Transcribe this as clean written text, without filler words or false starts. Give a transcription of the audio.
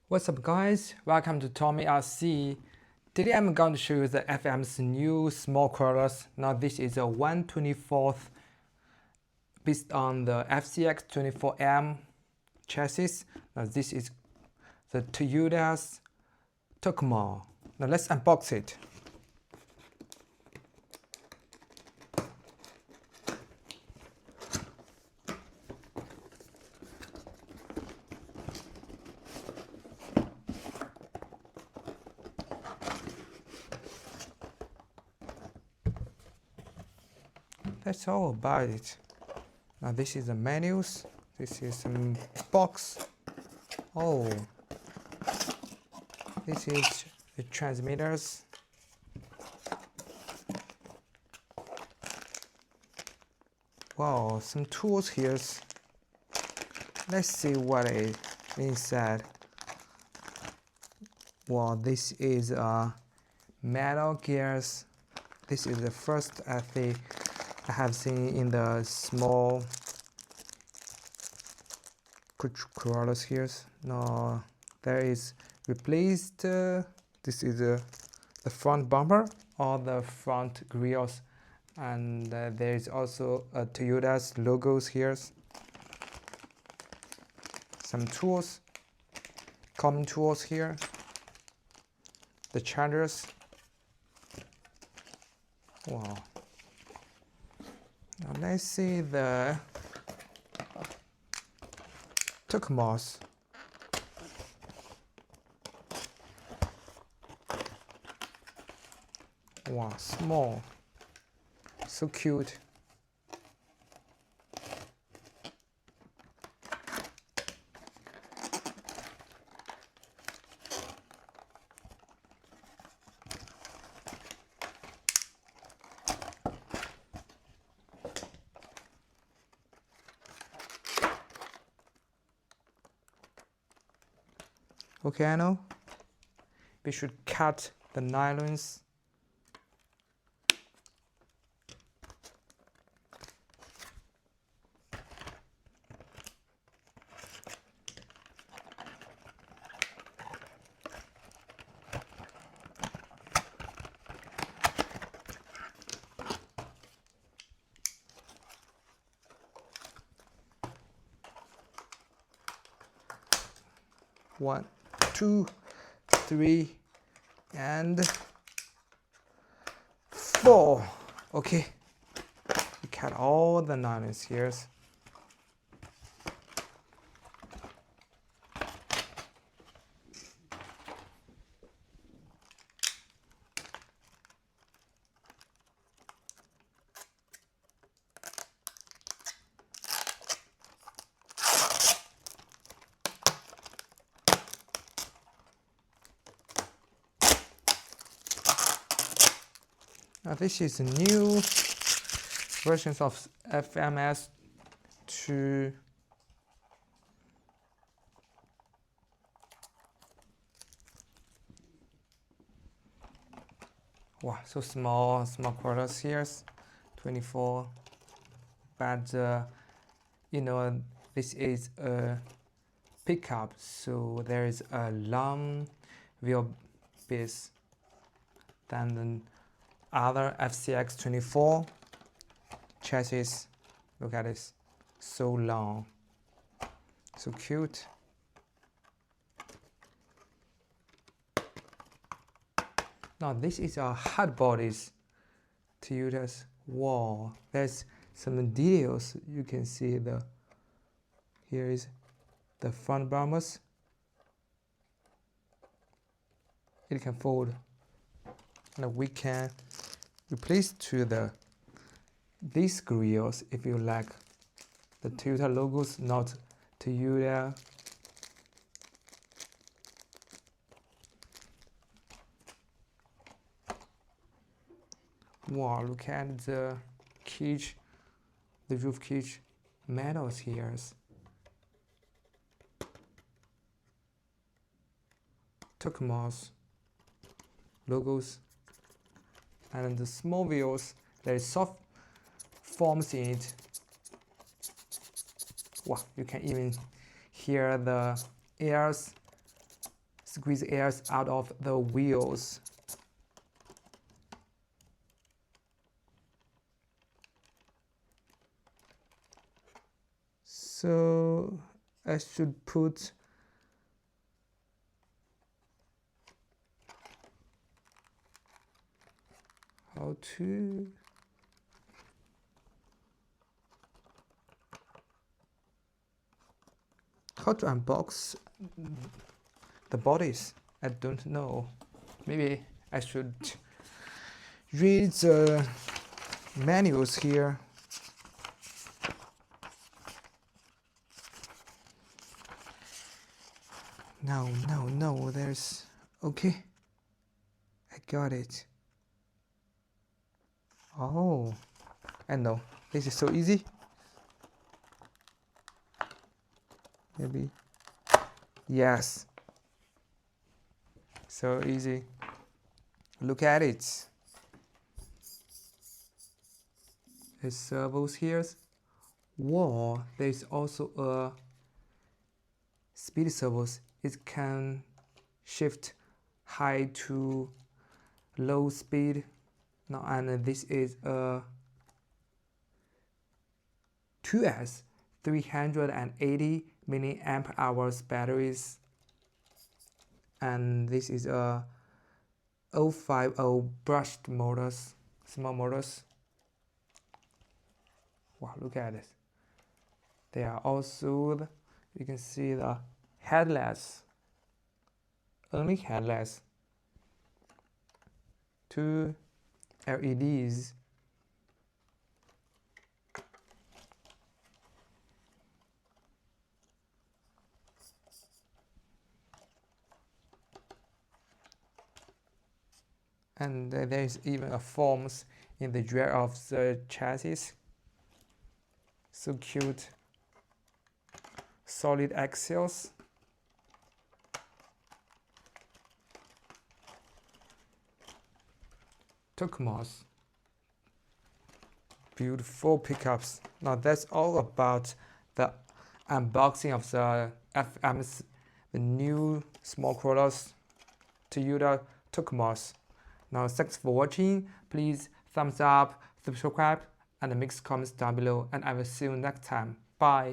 What's up guys, welcome to Tommy RC. Today I'm going to show you the FM's new small crawlers. Now this is a 1/24th based on the FCX 24M chassis. Now this is the Toyota's Tacoma. Now let's unbox it. That's all about it. Now this is the menus. This is some box. Oh, this is the transmitters. Wow, some tools here. Let's see what is inside. Wow, this is metal gears. This is the first I think I have seen in the small crawlers here. No, there is replaced. This is the front bumper or the front grills, and there is also a Toyota's logos here. Some tools, common tools here. The chargers. Wow. Now let's see the Tacomas. Wow, small, so cute. Okay, I know. We should cut the nylons. One, 2, 3, and 4. Okay, we cut all the nylons here. Now this is a new versions of FMS to wow, so small quarters here, 24. But you know, this is a pickup, so there is a long wheelbase than the other FCX 24 chassis. Look at this, so long, so cute. Now this is our hard bodies Toyota's. Wow, there's some details. You can see here is the front bumpers. It can fold. Now we can replace to these grills if you like the Toyota logos, not Toyota. Wow, look at the cage, the roof cage metals here. Tacomas logos. And the small wheels, there is soft forms in it. Wow, you can even hear the airs squeeze airs out of the wheels. So I should put how to unbox the bodies. I don't know. Maybe I should read the manuals here. No, there's... Okay, I got it. Oh, I know, this is so easy. Maybe, yes, so easy. Look at it. There's servos here. Whoa, there's also a speed servos. It can shift high to low speed. Now, and this is a 2S 380 milliamp hours batteries, and this is a 050 brushed motors, small motors. Wow, look at this. They are also, you can see the headlights, only headlights, 2 LEDs. And there is even a forms in the rear of the chassis. So cute. Solid axles. Tacomas. Beautiful pickups. Now that's all about the unboxing of the FM's, the new small crawlers Toyota Tacomas. Now thanks for watching. Please thumbs up, subscribe, and make comments down below, and I will see you next time. Bye.